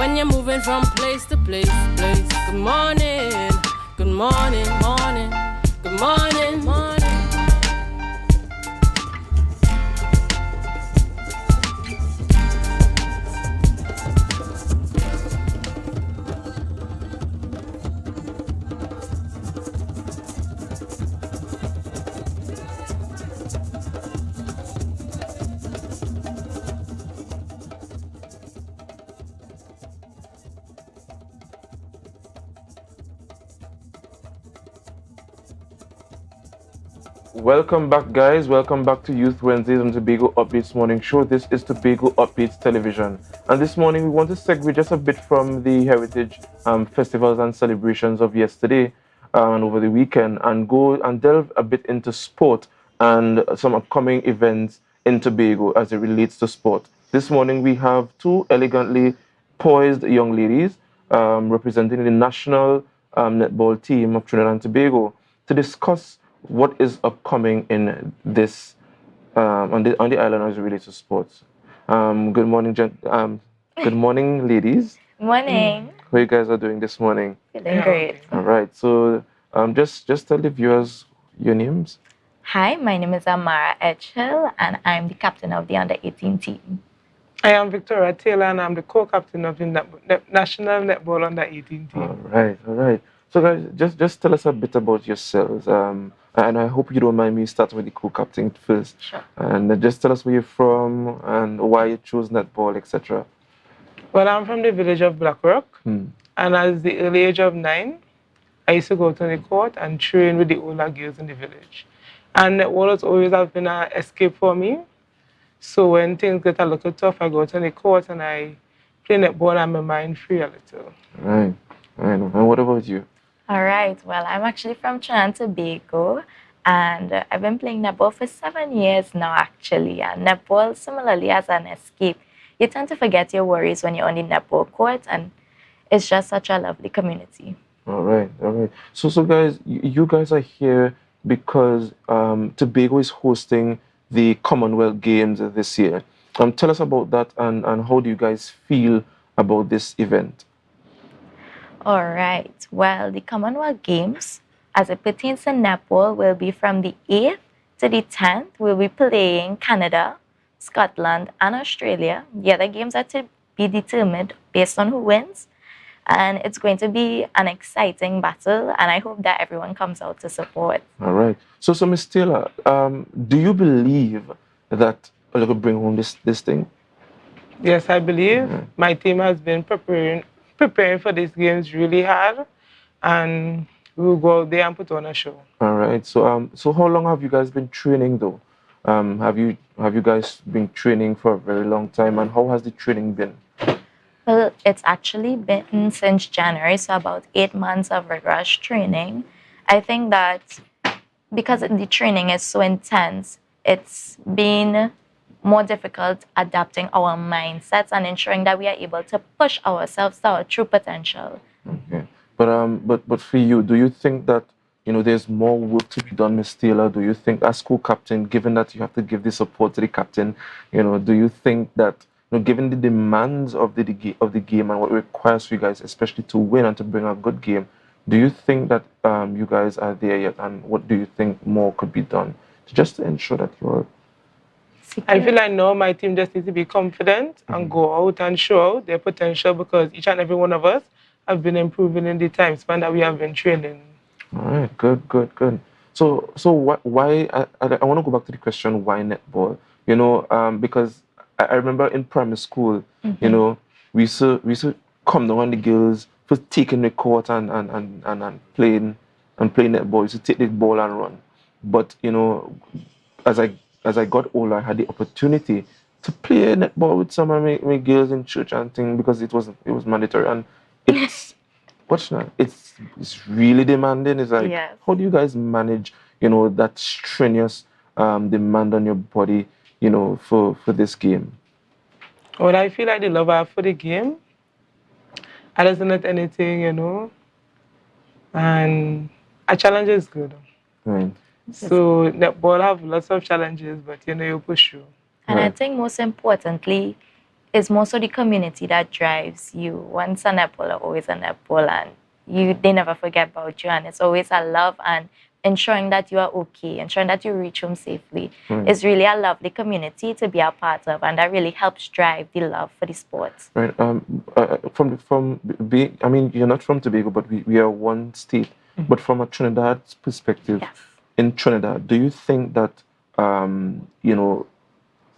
when you're moving from place to place, place. Good morning, good morning, morning, good morning, morning. Welcome back, guys. Welcome back to Youth Wednesdays on Tobago Updates Morning Show. This is Tobago Updates Television. And this morning, we want to segue just a bit from the heritage festivals and celebrations of yesterday and over the weekend and go and delve a bit into sport and some upcoming events in Tobago as it relates to sport. This morning, we have two elegantly poised young ladies representing the national netball team of Trinidad and Tobago to discuss what is upcoming in this on the island as it relates to sports. Good morning, good morning, ladies. Morning. How you guys are doing this morning? Feeling great. All right. So just tell the viewers your names. Hi, my name is Amara Edghill, and I'm the captain of the Under-18 team. I am Victoria Taylor, and I'm the co-captain of the National Netball Under-18 team. All right. So guys, just tell us a bit about yourselves. And I hope you don't mind me starting with the co-captain first. Sure. And just tell us where you're from and why you chose netball, etc. Well, I'm from the village of Blackrock, and at the early age of 9, I used to go to the court and train with the older girls in the village. And netball has always been an escape for me. So when things get a little tough, I go to the court and I play netball and my mind free a little. Right. And what about you? All right. Well, I'm actually from Trinidad and Tobago, and I've been playing netball for 7 years now, actually. And netball, similarly, as an escape. You tend to forget your worries when you're on the netball court, and it's just such a lovely community. All right. So guys, you guys are here because Tobago is hosting the Commonwealth Games this year. Tell us about that and how do you guys feel about this event? All right. Well, the Commonwealth Games, as it pertains to netball, will be from the 8th to the 10th. We'll be playing Canada, Scotland, and Australia. The other games are to be determined based on who wins. And it's going to be an exciting battle, and I hope that everyone comes out to support. All right. So Miss Taylor, do you believe that you could bring home this thing? Yes, I believe. My team has been preparing for these games really hard, and we'll go out there and put on a show. All right. So how long have you guys been training though? Have you guys been training for a very long time, and how has the training been? Well, it's actually been since January, so about 8 months of rigorous training. I think that because the training is so intense, it's been more difficult adapting our mindsets and ensuring that we are able to push ourselves to our true potential. Okay. But for you, do you think that there's more work to be done, Miss Taylor? Do you think, as co-captain, given that you have to give the support to the captain, do you think that given the demands of the game and what it requires for you guys, especially to win and to bring a good game, do you think that you guys are there yet? And what do you think more could be done just to ensure that you're... I feel like now my team just needs to be confident and go out and show out their potential, because each and every one of us have been improving in the time span that we have been training. All right, good. So why? I want to go back to the question, why netball? Because I remember in primary school, we used to come down on the girls for taking the court and playing netball. We used to take the ball and run. But as I got older, I had the opportunity to play netball with some of my girls in church and things, because it was mandatory, and it's it's really demanding. It's like, yes. How do you guys manage that strenuous demand on your body for this game? Well, I feel like the love I have for the game, I doesn't let anything, and a challenge is good. Right. So netball have lots of challenges, but you push through. And I think most importantly, it's more so the community that drives you. Once a netballer, always a netball, and they never forget about you. And it's always a love and ensuring that you are okay, ensuring that you reach home safely. It's really a lovely community to be a part of, and that really helps drive the love for the sports. Right. I mean, you're not from Tobago, but we are one state. But from a Trinidad perspective, Yes. in Trinidad, do you think that you know,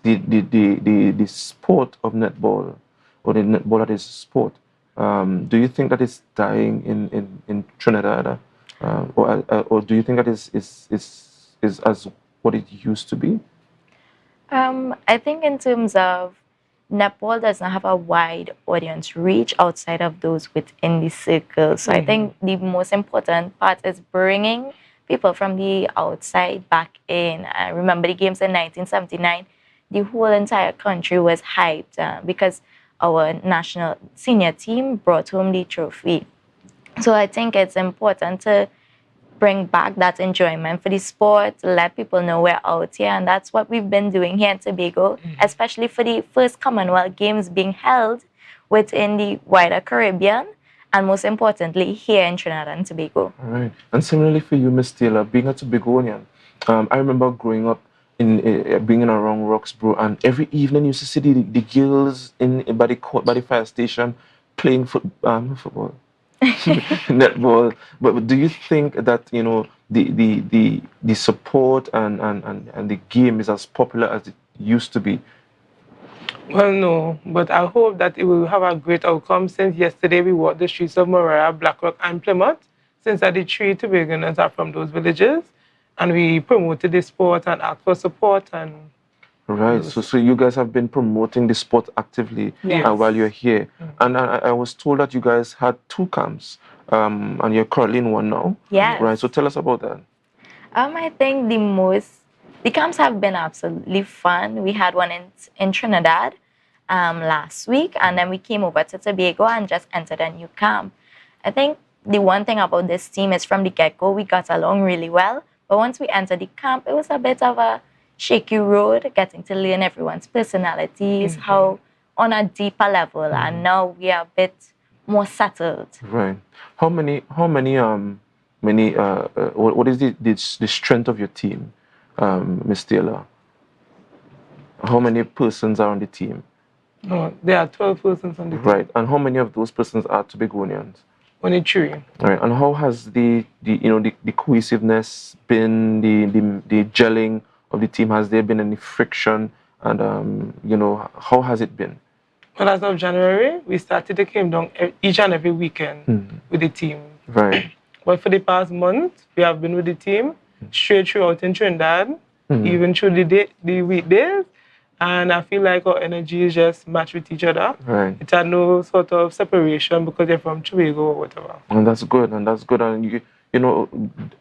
the sport of netball, or the netball that is sport, do you think that it's dying in Trinidad, or do you think that is as what it used to be? I think in terms of netball does not have a wide audience reach outside of those within the circle. So I think the most important part is bringing people from the outside back in. I remember the games in 1979, the whole entire country was hyped because our national senior team brought home the trophy. So I think it's important to bring back that enjoyment for the sport, let people know we're out here. And that's what we've been doing here in Tobago, especially for the first Commonwealth Games being held within the wider Caribbean, and most importantly, here in Trinidad and Tobago. All right. And similarly for you, Miss Taylor, being a Tobagonian, I remember growing up being in around Roxborough, and every evening you used to see the girls by the court, by the fire station, playing football. Netball. But do you think that, you know, the support and the game is as popular as it used to be? Well, no, but I hope that it will have a great outcome, since yesterday we walked the streets of Maria, Blackrock, and Plymouth, since the three Tobagonians are from those villages, and we promoted the sport and asked for support. And Right. So you guys have been promoting the sport actively Yes. while you're here. And I was told that you guys had 2 camps, and you're currently in one now. Yes. Right. So tell us about that. I think the camps have been absolutely fun. We had one in Trinidad last week, and then we came over to Tobago and just entered a new camp. I think the one thing about this team is from the get-go, we got along really well. But once we entered the camp, it was a bit of a shaky road, getting to learn everyone's personalities, how on a deeper level, and now we are a bit more settled. Right. How many what is the strength of your team, Miss Taylor? How many persons are on the team? no, there are 12 persons on the team. Right. And how many of those persons are Tobagonians? Only 3. Right. And how has the cohesiveness been, the gelling of the team? Has there been any friction? And how has it been? Well, as of January, we started to come down each and every weekend with the team. Right. But for the past month, we have been with the team straight throughout in Trinidad, even through the weekdays. And I feel like our energy is just matched with each other. Right. It had no sort of separation because they're from Tobago or whatever. And that's good. And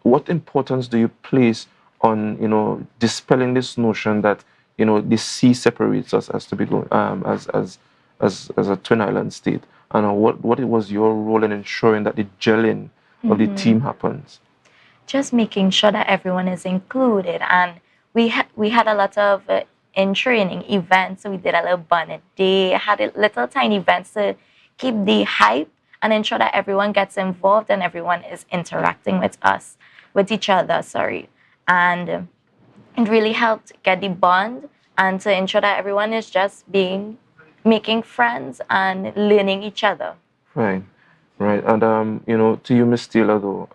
what importance do you place on, dispelling this notion that, the sea separates us as Tobago, as a twin island state? And what was your role in ensuring that the gelling of the team happens? Just making sure that everyone is included. And we had a lot of in training events. So we did a little bonnet day, had a little tiny events to keep the hype and ensure that everyone gets involved and everyone is interacting with each other, And it really helped get the bond and to ensure that everyone is just making friends and learning each other. Right. And to you, Miss Taylor, though,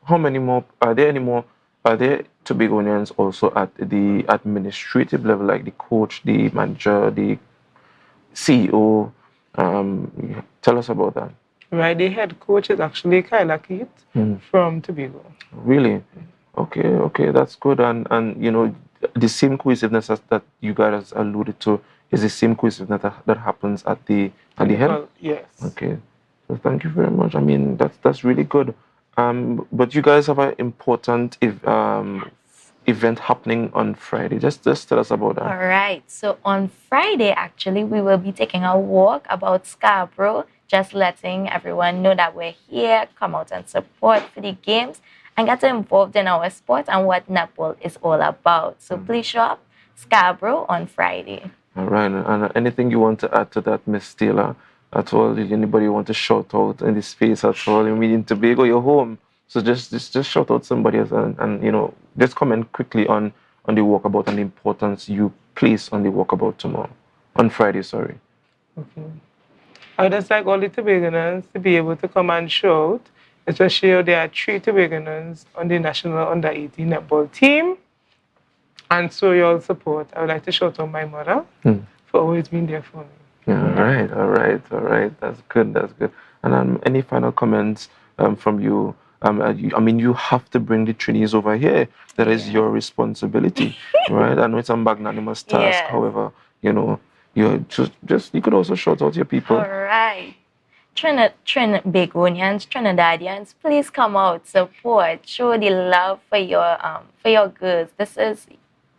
how many more are there Tobagonians also at the administrative level, like the coach, the manager, the CEO? Tell us about that. Right, the head coach is actually Kyla Keith from Tobago. Really? Okay, that's good. And the same cohesiveness that you guys alluded to is the same cohesiveness that happens at the head? Well, yes. Okay. So thank you very much. I mean, that's really good. But you guys have an important event happening on Friday. Just tell us about that. All right. So on Friday, actually, we will be taking a walk about Scarborough, just letting everyone know that we're here, come out and support for the games, and get involved in our sport and what netball is all about. So please show up Scarborough on Friday. All right. And anything you want to add to that, Miss Taylor, at all? Anybody want to shout out in this space at all? I mean, in Tobago, you're home. So just shout out somebody else and just comment quickly on the walkabout and the importance you place on the walkabout tomorrow. On Friday, sorry. Okay. I would just like all the Tobagonians to be able to come and show out, especially if there are 3 Tobagonians on the national under-18 netball team. And so your support. I would like to shout out my mother for always being there for me. Yeah, all right. That's good. And any final comments from you? I mean, you have to bring the trainees over here. That is your responsibility, right? I know it's a magnanimous task. Yes. However, you just you could also shout out your people. All right. Trinidadians, Trinidadians, please come out, support, show the love for your girls. This is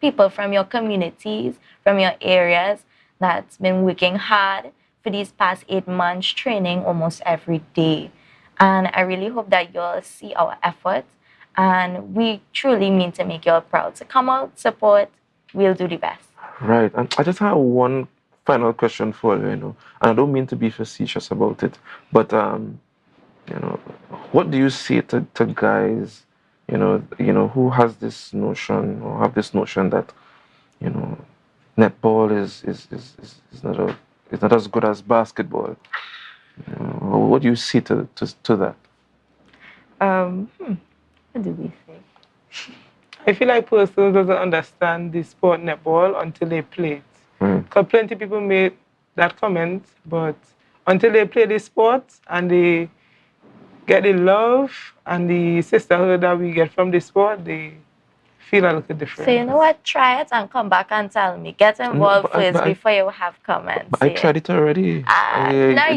people from your communities, from your areas that's been working hard for these past 8 months, training almost every day. And I really hope that you'll see our efforts, and we truly mean to make you all proud. So come out, support, we'll do the best. Right. And I just have one final question for you, and I don't mean to be facetious about it, but what do you say to guys, who has this notion or have this notion that, netball is not as good as basketball? What do you say to that? What do we say? I feel like persons doesn't understand the sport netball until they play it. Because plenty of people made that comment, but until they play the sport and they get the love and the sisterhood that we get from the sport, they feel a little different. So you know what? Try it and come back and tell me. Get involved first before you have comments. But I tried it already. Now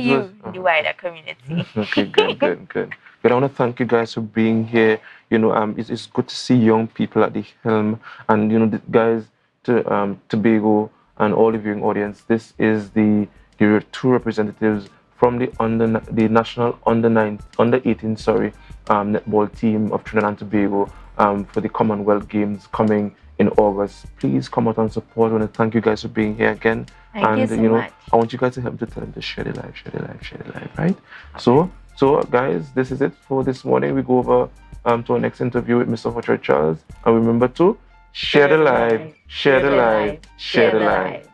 the wider community. Okay, good. But I want to thank you guys for being here. It's good to see young people at the helm, and the guys to Tobago and all the viewing audience. This is the 2 representatives from the national under 18 netball team of Trinidad and Tobago for the Commonwealth Games coming in August. Please come out and support. I want to thank you guys for being here again. Thank you so much. I want you guys to help to tell them to share the live, right? Okay. So guys, this is it for this morning. We go over to our next interview with Mr. Hotchard Charles. And remember to share the live, share the live, share the live.